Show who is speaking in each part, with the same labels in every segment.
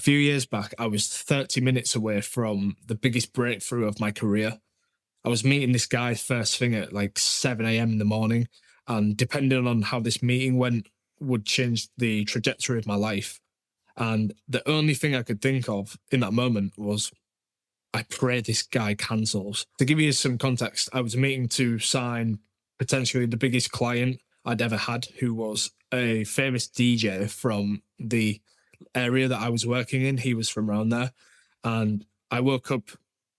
Speaker 1: few years back, I was 30 minutes away from the biggest breakthrough of my career. I was meeting this guy first thing at like 7 a.m. in the morning, and depending on how this meeting went, would change the trajectory of my life. And the only thing I could think of in that moment was, I pray this guy cancels. To give you some context, I was meeting to sign potentially the biggest client I'd ever had, who was a famous DJ from the area that I was working in. He was from around there. And I woke up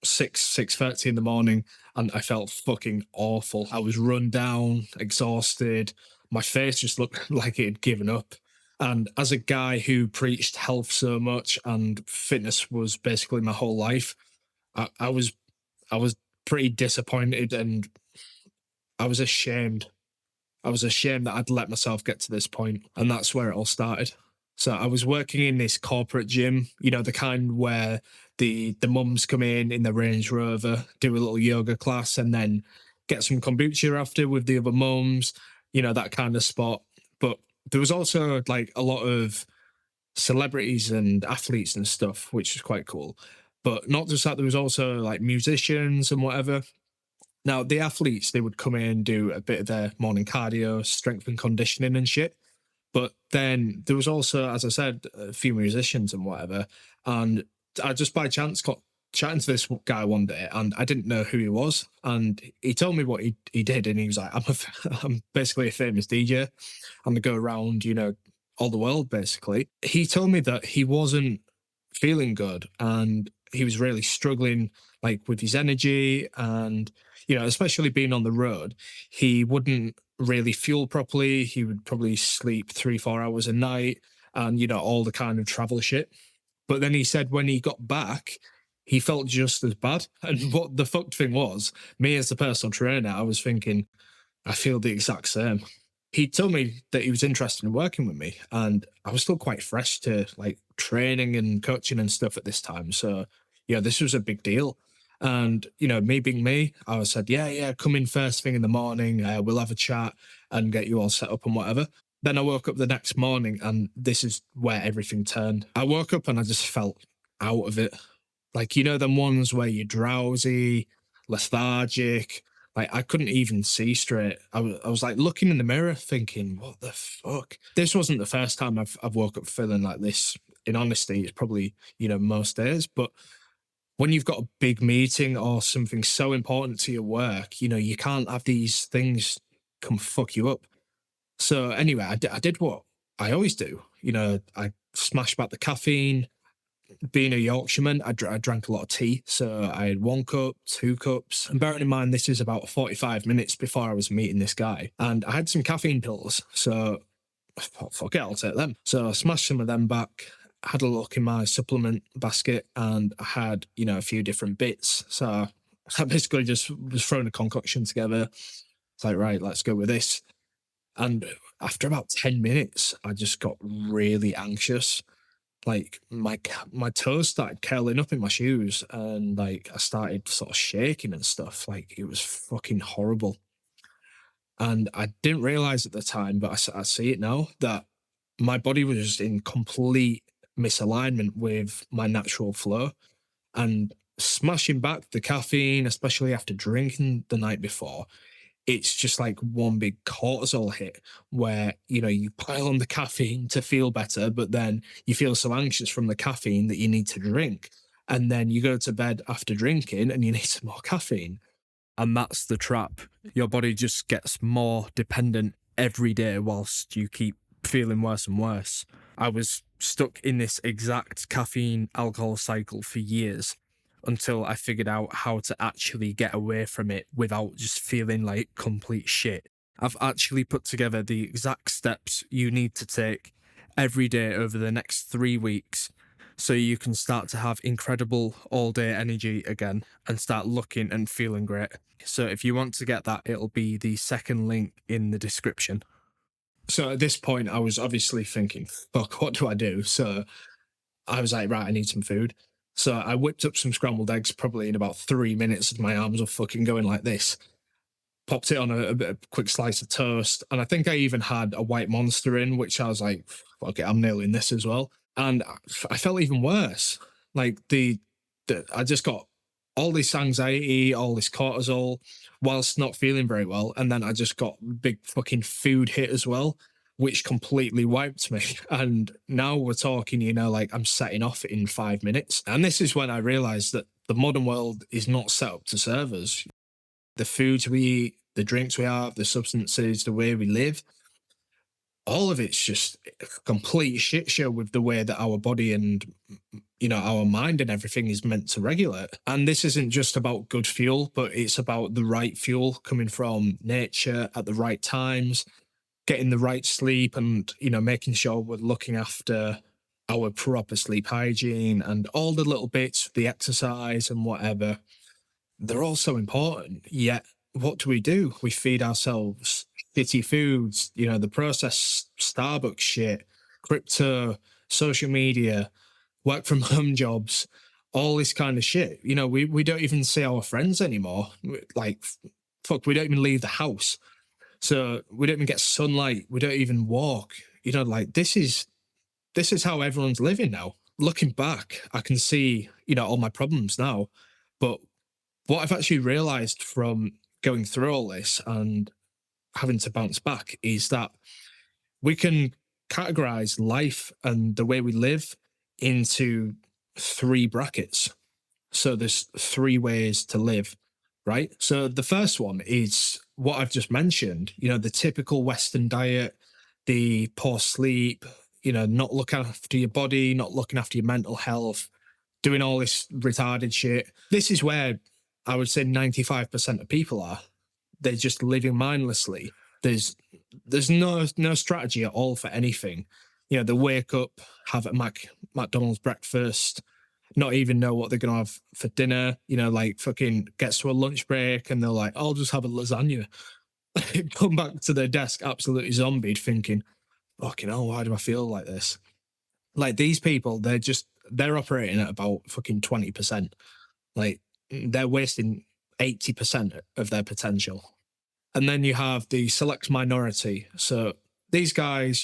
Speaker 1: 6:30 in the morning and I felt fucking awful. I was run down, exhausted. My face just looked like it had given up. And as a guy who preached health so much and fitness was basically my whole life, I was pretty disappointed, and I was ashamed. I was ashamed that I'd let myself get to this point, and that's where it all started. So I was working in this corporate gym, the kind where the mums come in the Range Rover, do a little yoga class, and then get some kombucha after with the other mums, that kind of spot. But there was also like a lot of celebrities and athletes and stuff, which was quite cool. But not just that, there was also like musicians and whatever. Now, the athletes, they would come in, do a bit of their morning cardio, strength and conditioning and shit. But then there was also, as I said, a few musicians and whatever. And I just by chance got chatting to this guy one day, and I didn't know who he was. And he told me what he did. And he was like, I'm basically a famous DJ. I'm going to go around, all the world, basically. He told me that he wasn't feeling good and he was really struggling like with his energy, and especially being on the road, he wouldn't really fuel properly. He would probably sleep 3-4 hours a night, and all the kind of travel shit. But then he said when he got back, he felt just as bad. And what the fucked thing was, me as the personal trainer, I was thinking, I feel the exact same. He told me that he was interested in working with me, and I was still quite fresh to like training and coaching and stuff at this time. So, this was a big deal. And, me being me, I said, yeah, come in first thing in the morning. We'll have a chat and get you all set up and whatever. Then I woke up the next morning, and this is where everything turned. I woke up and I just felt out of it. Like, them ones where you're drowsy, lethargic. Like, I couldn't even see straight. I was like looking in the mirror thinking, what the fuck? This wasn't the first time I've woke up feeling like this. In honesty, it's probably, most days. But when you've got a big meeting or something so important to your work, you can't have these things come fuck you up. So anyway, I did what I always do. I smashed back the caffeine. Being a Yorkshireman, I drank a lot of tea. So I had 1 cup, 2 cups. And bearing in mind, this is about 45 minutes before I was meeting this guy. And I had some caffeine pills. So I thought, fuck it, I'll take them. So I smashed some of them back, had a look in my supplement basket, and I had, a few different bits. So I basically just was throwing a concoction together. It's like, right, let's go with this. And after about 10 minutes, I just got really anxious. Like my toes started curling up in my shoes, and like I started sort of shaking and stuff. Like it was fucking horrible. And I didn't realize at the time, but I see it now, that my body was just in complete misalignment with my natural flow. And smashing back the caffeine, especially after drinking the night before, it's just like one big cortisol hit where, you pile on the caffeine to feel better, but then you feel so anxious from the caffeine that you need to drink. And then you go to bed after drinking and you need some more caffeine. And that's the trap. Your body just gets more dependent every day whilst you keep feeling worse and worse. I was stuck in this exact caffeine alcohol cycle for years, until I figured out how to actually get away from it without just feeling like complete shit. I've actually put together the exact steps you need to take every day over the next 3 weeks so you can start to have incredible all-day energy again and start looking and feeling great. So if you want to get that, it'll be the second link in the description. So at this point, I was obviously thinking, fuck, what do I do? So I was like, right, I need some food. So I whipped up some scrambled eggs probably in about 3 minutes. My arms were fucking going like this. Popped it on a quick slice of toast. And I think I even had a white monster in, which I was like, fuck it, I'm nailing this as well. And I felt even worse. Like I just got all this anxiety, all this cortisol, whilst not feeling very well, and then I just got big fucking food hit as well, which completely wiped me. And now we're talking, like I'm setting off in 5 minutes, and this is when I realized that the modern world is not set up to serve us. The foods we eat, the drinks we have, the substances, the way we live, all of it's just a complete shit show with the way that our body and our mind and everything is meant to regulate. And this isn't just about good fuel, but it's about the right fuel coming from nature at the right times, getting the right sleep, and making sure we're looking after our proper sleep hygiene and all the little bits, the exercise and whatever. They're all so important. Yet, what do? We feed ourselves shitty foods, the processed Starbucks shit, crypto, social media, work from home jobs, all this kind of shit. We don't even see our friends anymore. Like, fuck, we don't even leave the house. So we don't even get sunlight. We don't even walk. Like this is how everyone's living now. Looking back, I can see, all my problems now. But what I've actually realized from going through all this and having to bounce back is that we can categorize life and the way we live into three brackets. So there's three ways to live, right? So the first one is what I've just mentioned, the typical Western diet, the poor sleep, not looking after your body, not looking after your mental health, doing all this retarded shit. This is where I would say 95% of people are. They're just living mindlessly. There's no strategy at all for anything. They wake up, have a McDonald's breakfast, not even know what they're gonna have for dinner. Like fucking gets to a lunch break and they're like, I'll just have a lasagna. Come back to their desk absolutely zombied, thinking, fucking hell, why do I feel like this? Like these people, they're operating at about fucking 20%. Like they're wasting 80% of their potential. And then you have the select minority. So these guys,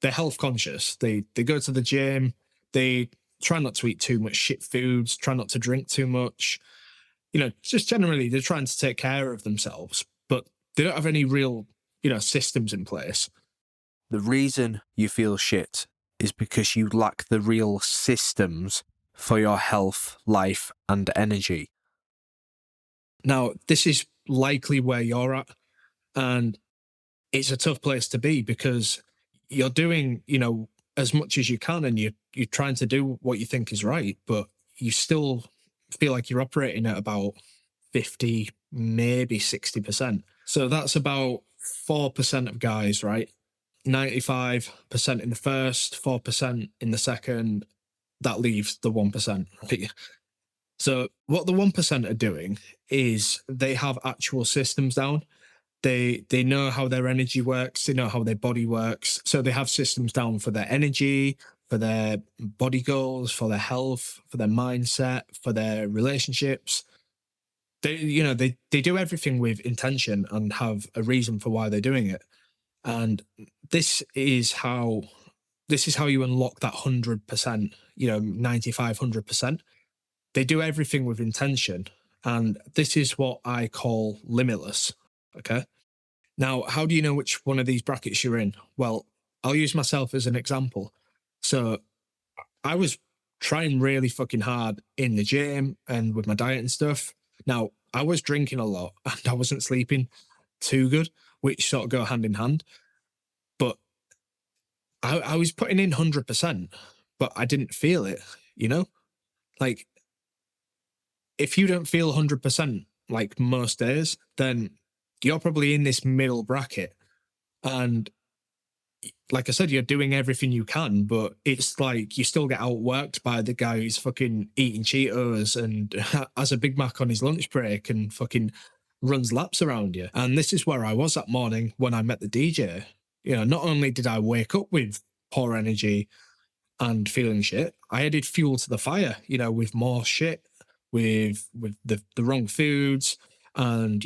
Speaker 1: they're health conscious. They go to the gym. They try not to eat too much shit foods, try not to drink too much. Just generally they're trying to take care of themselves, but they don't have any real, systems in place.
Speaker 2: The reason you feel shit is because you lack the real systems for your health, life, and energy.
Speaker 1: Now, this is likely where you're at, and it's a tough place to be because you're doing, as much as you can, and you're trying to do what you think is right, but you still feel like you're operating at about 50, maybe 60%. So that's about 4% of guys, right? 95% in the first, 4% in the second. That leaves the 1%. Right? So what the 1% are doing is they have actual systems down. They know how their energy works, they know how their body works. So they have systems down for their energy, for their body goals, for their health, for their mindset, for their relationships. They do everything with intention and have a reason for why they're doing it. And this is how you unlock that 100%, 95, 100%. They do everything with intention. And this is what I call limitless. Okay. Now, how do you know which one of these brackets you're in? Well, I'll use myself as an example. So I was trying really fucking hard in the gym and with my diet and stuff. Now, I was drinking a lot and I wasn't sleeping too good, which sort of go hand in hand. But I was putting in 100%, but I didn't feel it, Like, if you don't feel 100% like most days, then you're probably in this middle bracket. And like I said, you're doing everything you can, but it's like you still get outworked by the guy who's fucking eating Cheetos and has a Big Mac on his lunch break and fucking runs laps around you. And this is where I was that morning when I met the DJ. Not only did I wake up with poor energy and feeling shit, I added fuel to the fire, with more shit, with the wrong foods and,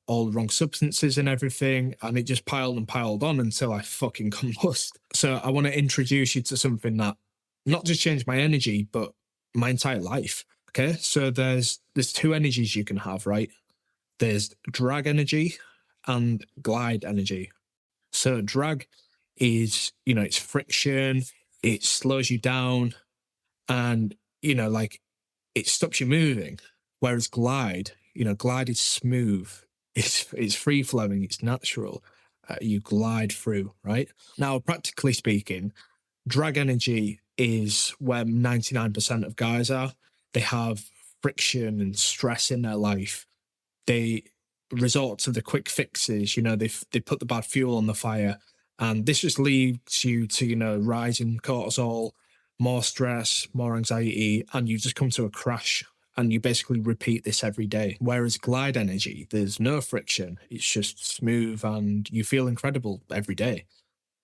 Speaker 1: all the wrong substances and everything. And it just piled and piled on until I fucking combust. So I want to introduce you to something that not just changed my energy, but my entire life. Okay. So there's two energies you can have, right? There's drag energy and glide energy. So drag is, it's friction, it slows you down, and like it stops you moving. Whereas glide, glide is smooth, it's free flowing, it's natural. You glide through, right? Now, practically speaking, drag energy is where 99% of guys are. They have friction and stress in their life. They resort to the quick fixes. They put the bad fuel on the fire, and this just leads you to rising cortisol, more stress, more anxiety, and you just come to a crash. And you basically repeat this every day. Whereas glide energy, there's no friction. It's just smooth, and you feel incredible every day.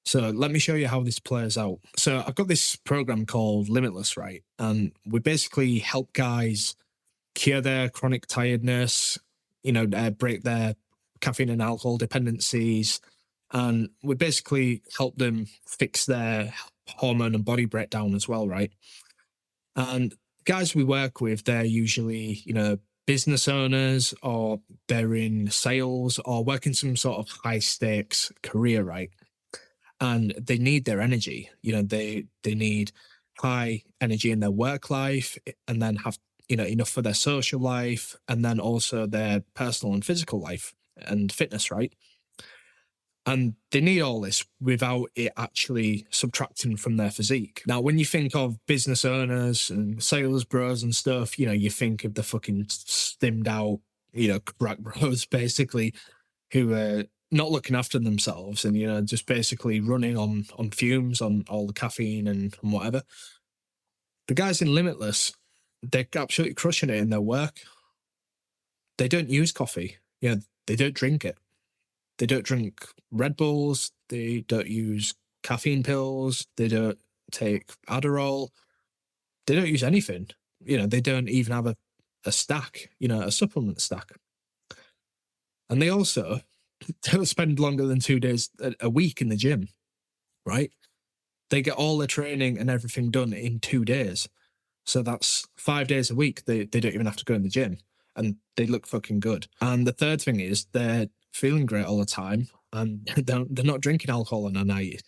Speaker 1: So let me show you how this plays out. So I've got this program called Limitless, right? And we basically help guys cure their chronic tiredness, break their caffeine and alcohol dependencies. And we basically help them fix their hormone and body breakdown as well, right? And guys we work with, they're usually, business owners, or they're in sales or working some sort of high stakes career, right? And they need their energy. They need high energy in their work life, and then have enough for their social life, and then also their personal and physical life and fitness, right? And they need all this without it actually subtracting from their physique. Now, when you think of business owners and sales bros and stuff, you think of the fucking stimmed out, crack bros, basically, who are not looking after themselves, and just basically running on fumes, on all the caffeine and whatever. The guys in Limitless, they're absolutely crushing it in their work. They don't use coffee. They don't drink it. They don't drink Red Bulls. They don't use caffeine pills. They don't take Adderall. They don't use anything. They don't even have a stack, a supplement stack. And they also don't spend longer than 2 days a week in the gym, right? They get all their training and everything done in 2 days. So that's 5 days a week. They don't even have to go in the gym, and they look fucking good. And the third thing is they're feeling great all the time, and they're not drinking alcohol on a night.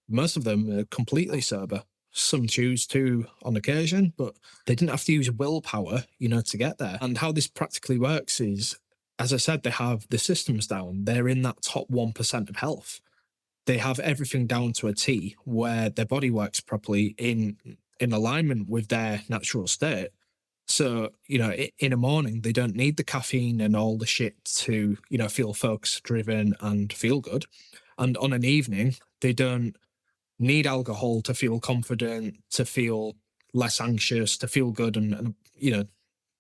Speaker 1: Most of them are completely sober. Some choose to on occasion, but they didn't have to use willpower, to get there. And how this practically works is, as I said, they have the systems down. They're in that top 1% of health. They have everything down to a T, where their body works properly in alignment with their natural state. So, in a morning, they don't need the caffeine and all the shit to, feel focused, driven, and feel good. And on an evening, they don't need alcohol to feel confident, to feel less anxious, to feel good, and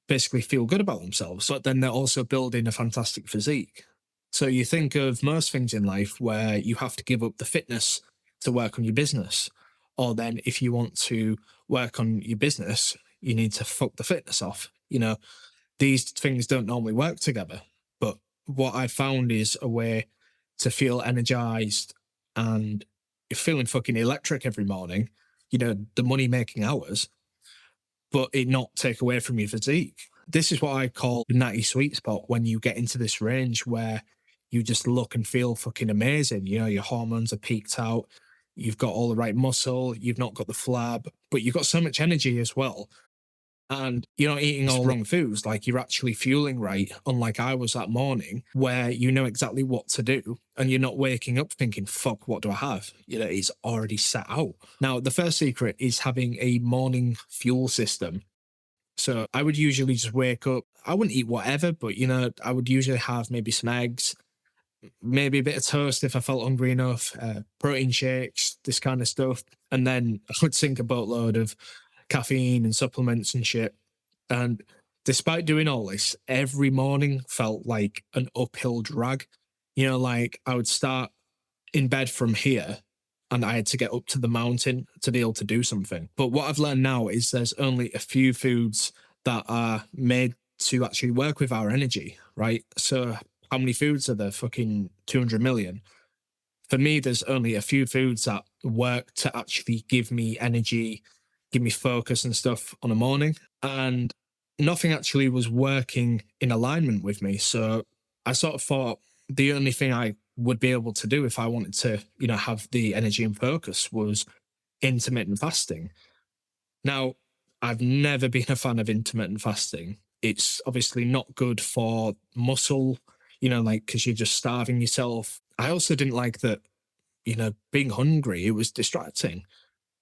Speaker 1: basically feel good about themselves. But then they're also building a fantastic physique. So you think of most things in life where you have to give up the fitness to work on your business. Or then if you want to work on your business, you need to fuck the fitness off. These things don't normally work together. But what I found is a way to feel energized and feeling fucking electric every morning, the money making hours, but it not take away from your physique. This is what I call the Natty sweet spot, when you get into this range where you just look and feel fucking amazing. Your hormones are peaked out. You've got all the right muscle. You've not got the flab, but you've got so much energy as well. And you're not eating all wrong foods. Like, you're actually fueling right, unlike I was that morning, where you know exactly what to do. And you're not waking up thinking, fuck, what do I have? It's already set out. Now, the first secret is having a morning fuel system. So I would usually just wake up. I wouldn't eat whatever, but, I would usually have maybe some eggs, maybe a bit of toast if I felt hungry enough, protein shakes, this kind of stuff. And then I would sink a boatload of caffeine and supplements and shit. And despite doing all this, every morning felt like an uphill drag. Like, I would start in bed from here and I had to get up to the mountain to be able to do something. But what I've learned now is there's only a few foods that are made to actually work with our energy, right? So how many foods are there? Fucking 200 million. For me, there's only a few foods that work to actually give me energy, give me focus and stuff on a morning. And nothing actually was working in alignment with me. So I sort of thought the only thing I would be able to do if I wanted to, have the energy and focus was intermittent fasting. Now, I've never been a fan of intermittent fasting. It's obviously not good for muscle, like because you're just starving yourself. I also didn't like that, being hungry, it was distracting.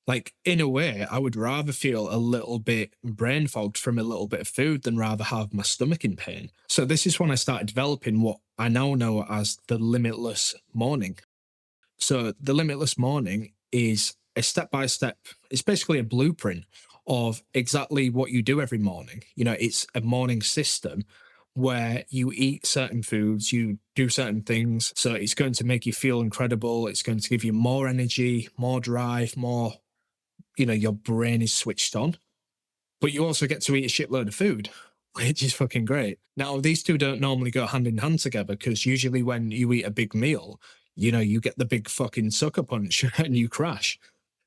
Speaker 1: Like, in a way, I would rather feel a little bit brain fogged from a little bit of food than rather have my stomach in pain. So, this is when I started developing what I now know as the limitless morning. So, the limitless morning is a step by step, it's basically a blueprint of exactly what you do every morning. It's a morning system where you eat certain foods, you do certain things. So, it's going to make you feel incredible. It's going to give you more energy, more drive, more, your brain is switched on. But you also get to eat a shitload of food, which is fucking great. Now, these two don't normally go hand in hand together because usually when you eat a big meal, you get the big fucking sucker punch and you crash.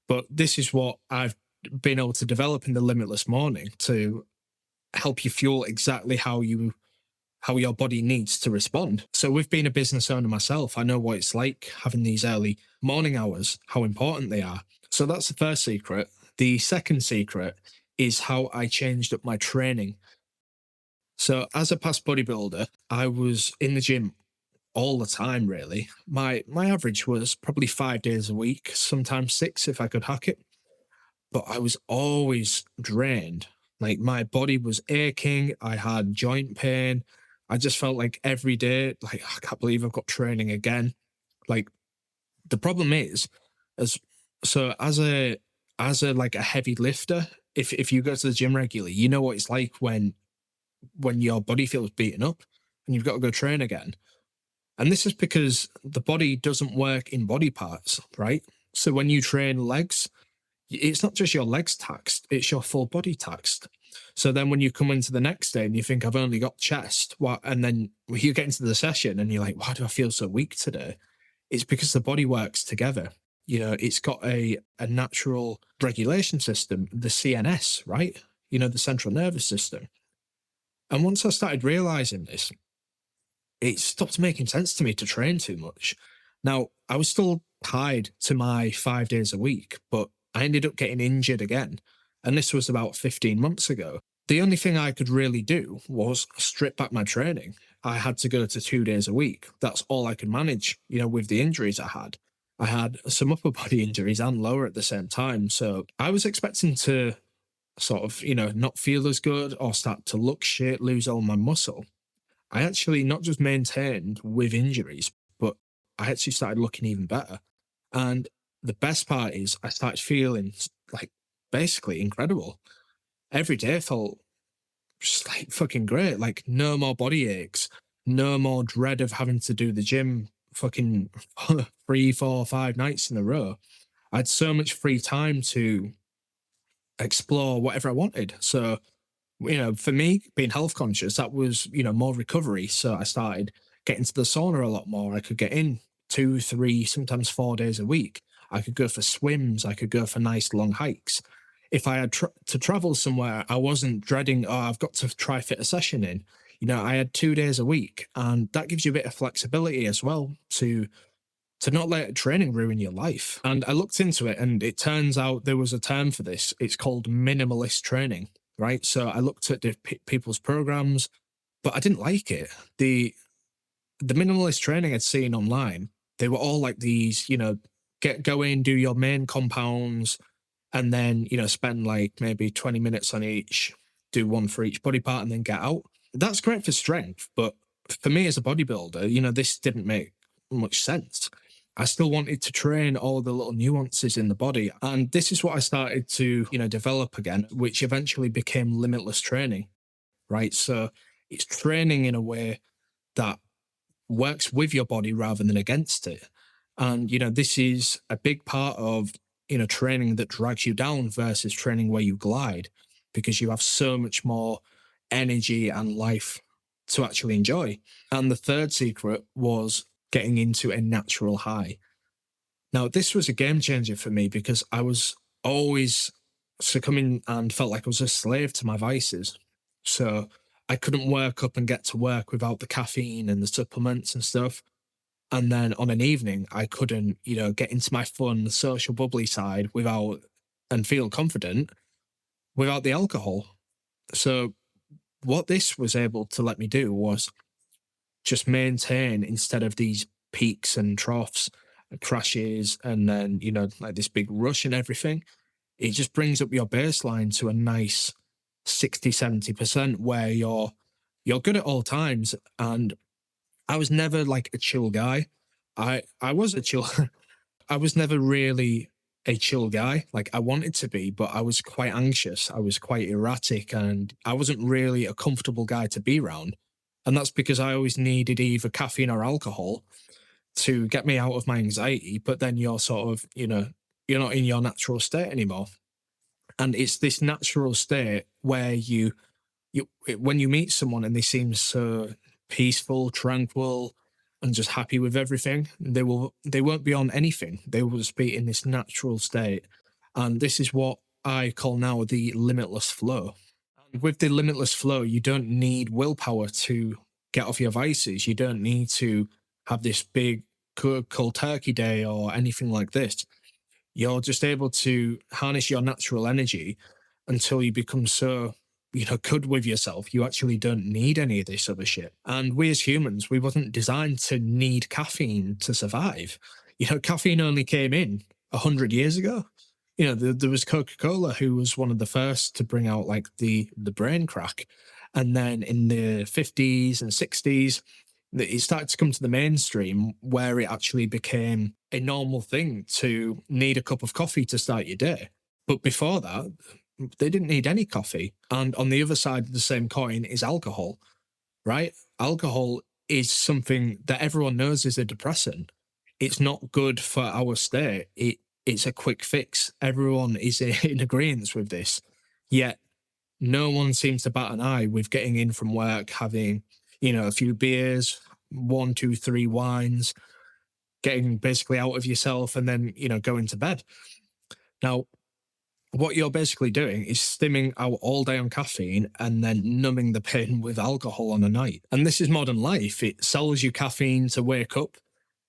Speaker 1: But this is what I've been able to develop in the limitless morning to help you fuel exactly how your body needs to respond. So with being a business owner myself, I know what it's like having these early morning hours, how important they are. So that's the first secret. The second secret is how I changed up my training. So as a past bodybuilder, I was in the gym all the time really. My average was probably 5 days a week, sometimes 6 if I could hack it. But I was always drained. Like my body was aching, I had joint pain. I just felt like every day, like I can't believe I've got training again. Like the problem is, as as a like a heavy lifter, if you go to the gym regularly, you know what it's like when your body feels beaten up and you've got to go train again. And this is because the body doesn't work in body parts, right? So when you train legs, it's not just your legs taxed, it's your full body taxed. So then when you come into the next day and you think, I've only got chest, what? And then you get into the session and you're like, why do I feel so weak today? It's because the body works together. It's got a natural regulation system, the CNS, right? The central nervous system. And once I started realizing this, it stopped making sense to me to train too much. Now, I was still tied to my 5 days a week, but I ended up getting injured again. And this was about 15 months ago. The only thing I could really do was strip back my training. I had to go to 2 days a week. That's all I could manage, with the injuries I had. I had some upper body injuries and lower at the same time. So I was expecting to sort of, not feel as good or start to look shit, lose all my muscle. I actually not just maintained with injuries, but I actually started looking even better. And the best part is I started feeling like basically incredible. Every day felt just like fucking great. Like no more body aches, no more dread of having to do the gym fucking 3, 4, 5 nights in a row. I had so much free time to explore whatever I wanted. So for me, being health conscious, that was, more recovery. So I started getting to the sauna a lot more. I could get in 2, 3, sometimes 4 days a week. I could go for swims. I could go for nice long hikes. If I had to travel somewhere, I wasn't dreading, oh, I've got to try fit a session in. I had 2 days a week, and that gives you a bit of flexibility as well to not let training ruin your life. And I looked into it, and it turns out there was a term for this. It's called minimalist training, right? So I looked at the people's programs, but I didn't like it. The minimalist training I'd seen online, they were all like these, go in, do your main compounds, and then, spend like maybe 20 minutes on each, do one for each body part, and then get out. That's great for strength, but for me as a bodybuilder, this didn't make much sense. I still wanted to train all the little nuances in the body. And this is what I started to, develop again, which eventually became limitless training, right? So it's training in a way that works with your body rather than against it. And, this is a big part of, training that drags you down versus training where you glide, because you have so much more energy and life to actually enjoy. And the third secret was getting into a natural high. Now, this was a game changer for me because I was always succumbing and felt like I was a slave to my vices. So I couldn't work up and get to work without the caffeine and the supplements and stuff. And then on an evening, I couldn't, get into my fun, social, bubbly side without and feel confident without the alcohol. So what this was able to let me do was just maintain instead of these peaks and troughs, crashes, and then, like this big rush and everything. It just brings up your baseline to a nice 60, 70% where you're good at all times. And I was never like a chill guy. I was a chill I was never really a chill guy. Like I wanted to be, but I was quite anxious. I was quite erratic and I wasn't really a comfortable guy to be around. And that's because I always needed either caffeine or alcohol to get me out of my anxiety. But then you're sort of, you're not in your natural state anymore. And it's this natural state where when you meet someone and they seem so peaceful, tranquil, and just happy with everything, they won't be on anything. They will just be in this natural state. And this is what I call now the limitless flow. And with the limitless flow, you don't need willpower to get off your vices. You don't need to have this big cold turkey day or anything like this. You're just able to harness your natural energy until you become so, good with yourself. You actually don't need any of this other shit. And we as humans, we wasn't designed to need caffeine to survive. Caffeine only came in 100 years ago. There was Coca-Cola who was one of the first to bring out like the brain crack. And then in the 50s and 60s, it started to come to the mainstream where it actually became a normal thing to need a cup of coffee to start your day. But before that, they didn't need any coffee. And on the other side of the same coin is alcohol, right? Alcohol is something that everyone knows is a depressant. It's not good for our state. It's a quick fix. Everyone is in agreement with this. Yet no one seems to bat an eye with getting in from work, having, a few beers, 1, 2, 3 wines, getting basically out of yourself and then, going to bed. Now, what you're basically doing is stimming out all day on caffeine and then numbing the pain with alcohol on a night. And this is modern life. It sells you caffeine to wake up,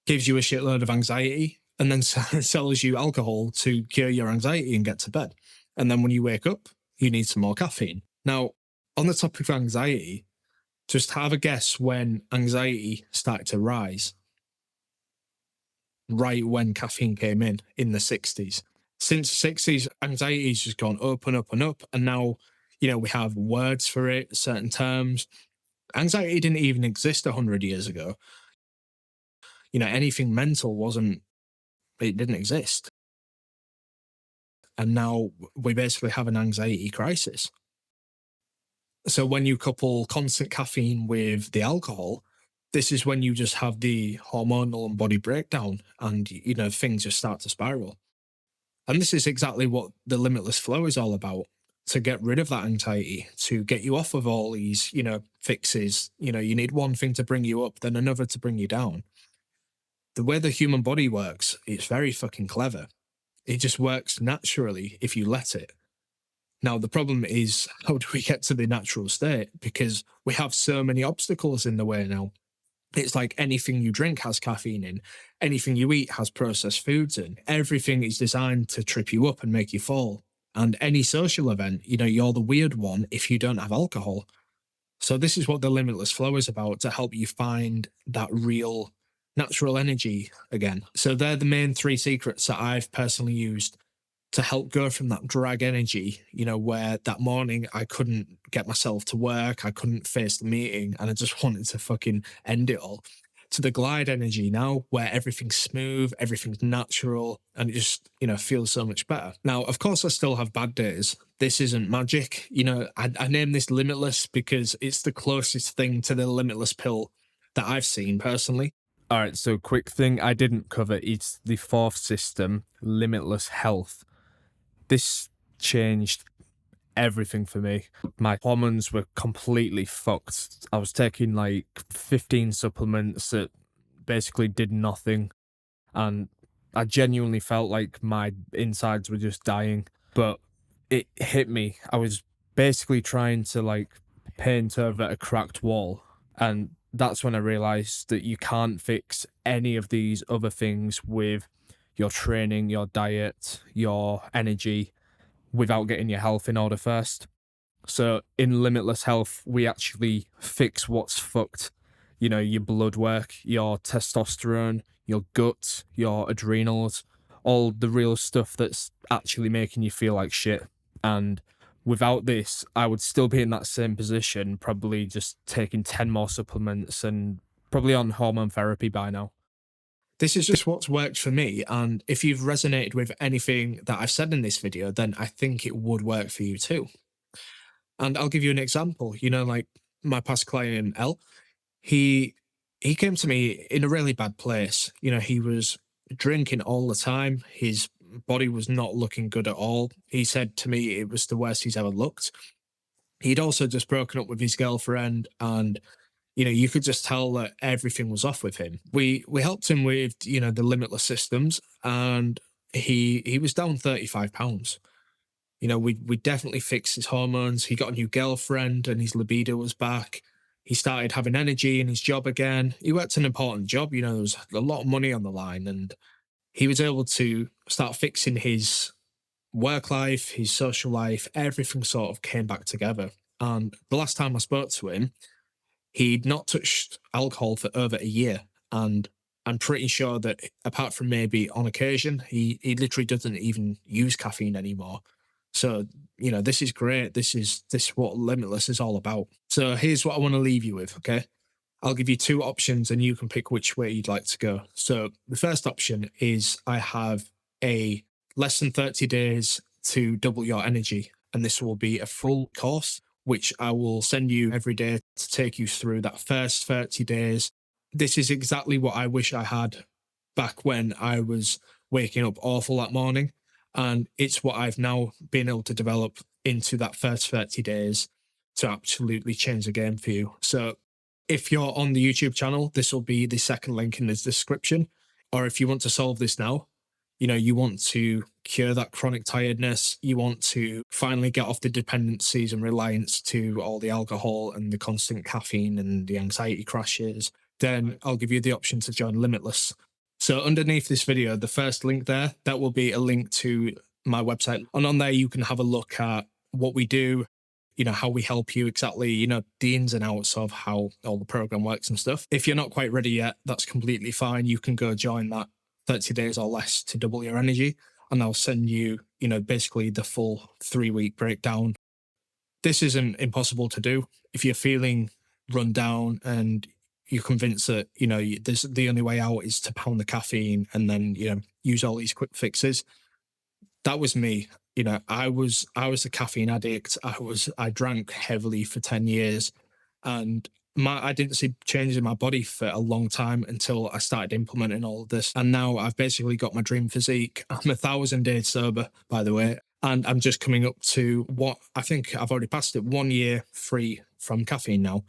Speaker 1: gives you a shitload of anxiety, and then sells you alcohol to cure your anxiety and get to bed. And then when you wake up, you need some more caffeine. Now, on the topic of anxiety, just have a guess when anxiety started to rise. Right when caffeine came in the 60s. Since the 60s, anxiety's just gone up and up and up. And now, we have words for it, certain terms. Anxiety didn't even exist 100 years ago. Anything mental it didn't exist. And now we basically have an anxiety crisis. So when you couple constant caffeine with the alcohol, this is when you just have the hormonal and body breakdown and, things just start to spiral. And this is exactly what the limitless flow is all about, to get rid of that anxiety, to get you off of all these, fixes. You need one thing to bring you up, then another to bring you down. The way the human body works, it's very fucking clever. It just works naturally if you let it. Now, the problem is, how do we get to the natural state? Because we have so many obstacles in the way now. It's like anything you drink has caffeine in, anything you eat has processed foods in. Everything is designed to trip you up and make you fall. And any social event, you're the weird one if you don't have alcohol. So this is what the limitless flow is about, to help you find that real natural energy again. So they're the main 3 secrets that I've personally used to help go from that drag energy, where that morning I couldn't get myself to work, I couldn't face the meeting, and I just wanted to fucking end it all, to the glide energy now, where everything's smooth, everything's natural, and it just, feels so much better. Now, of course, I still have bad days. This isn't magic. I name this Limitless because it's the closest thing to the limitless pill that I've seen personally.
Speaker 2: All right, so quick thing I didn't cover, it's the 4th system, Limitless Health. This changed everything for me. My hormones were completely fucked. I was taking like 15 supplements that basically did nothing. And I genuinely felt like my insides were just dying, but it hit me. I was basically trying to like paint over a cracked wall, and that's when I realized that you can't fix any of these other things with your training, your diet, your energy without getting your health in order first. So in Limitless Health, we actually fix what's fucked. You know, your blood work, your testosterone, your gut, your adrenals, all the real stuff that's actually making you feel like shit. And without this, I would still be in that same position, probably just taking 10 more supplements and probably on hormone therapy by now.
Speaker 1: This is just what's worked for me. And if you've resonated with anything that I've said in this video, then I think it would work for you too. And I'll give you an example. You know, like my past client, L, he he came to me in a really bad place. You know, he was drinking all the time. His body was not looking good at all. He said to me it was the worst he's ever looked. He'd also just broken up with his girlfriend, and you know, you could just tell that everything was off with him. We helped him with, you know, the limitless systems, and he was down 35 pounds. You know, we definitely fixed his hormones. He got a new girlfriend and his libido was back. He started having energy in his job again. He worked an important job, you know, there was a lot of money on the line, and he was able to start fixing his work life, his social life, everything sort of came back together. And the last time I spoke to him, he'd not touched alcohol for over a year. And I'm pretty sure that apart from maybe on occasion, he literally doesn't even use caffeine anymore. So, you know, this is great. This is what Limitless is all about. So here's what I want to leave you with, okay? I'll give you two options and you can pick which way you'd like to go. So the first option is I have a less than 30 days to double your energy. And this will be a full course, which I will send you every day to take you through that first 30 days. This is exactly what I wish I had back when I was waking up awful that morning. And it's what I've now been able to develop into that first 30 days to absolutely change the game for you. So if you're on the YouTube channel, this will be the second link in the description. Or if you want to solve this now, you know, you want to cure that chronic tiredness, you want to finally get off the dependencies and reliance to all the alcohol and the constant caffeine and the anxiety crashes, then I'll give you the option to join Limitless. So underneath this video, the first link there, that will be a link to my website. And on there, you can have a look at what we do, you know, how we help you exactly, you know, the ins and outs of how all the program works and stuff. If you're not quite ready yet, that's completely fine. You can go join that 30 days or less to double your energy. And I'll send you, you know, basically the full 3-week breakdown. This isn't impossible to do. If you're feeling run down and you're convinced that, you know, there's the only way out is to pound the caffeine and then, you know, use all these quick fixes. That was me. You know, I was a caffeine addict. I drank heavily for 10 years, and I didn't see changes in my body for a long time until I started implementing all of this. And now I've basically got my dream physique. I'm 1,000 days sober, by the way. And I'm just coming up to what I think I've already passed it, 1 year free from caffeine now.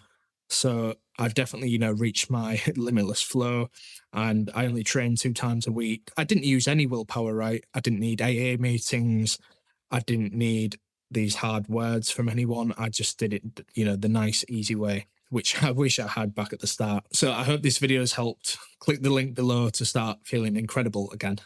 Speaker 1: So I've definitely, you know, reached my limitless flow, and I only train 2 times a week. I didn't use any willpower, right? I didn't need AA meetings. I didn't need these hard words from anyone. I just did it, you know, the nice, easy way, which I wish I had back at the start. So I hope this video has helped. Click the link below to start feeling incredible again.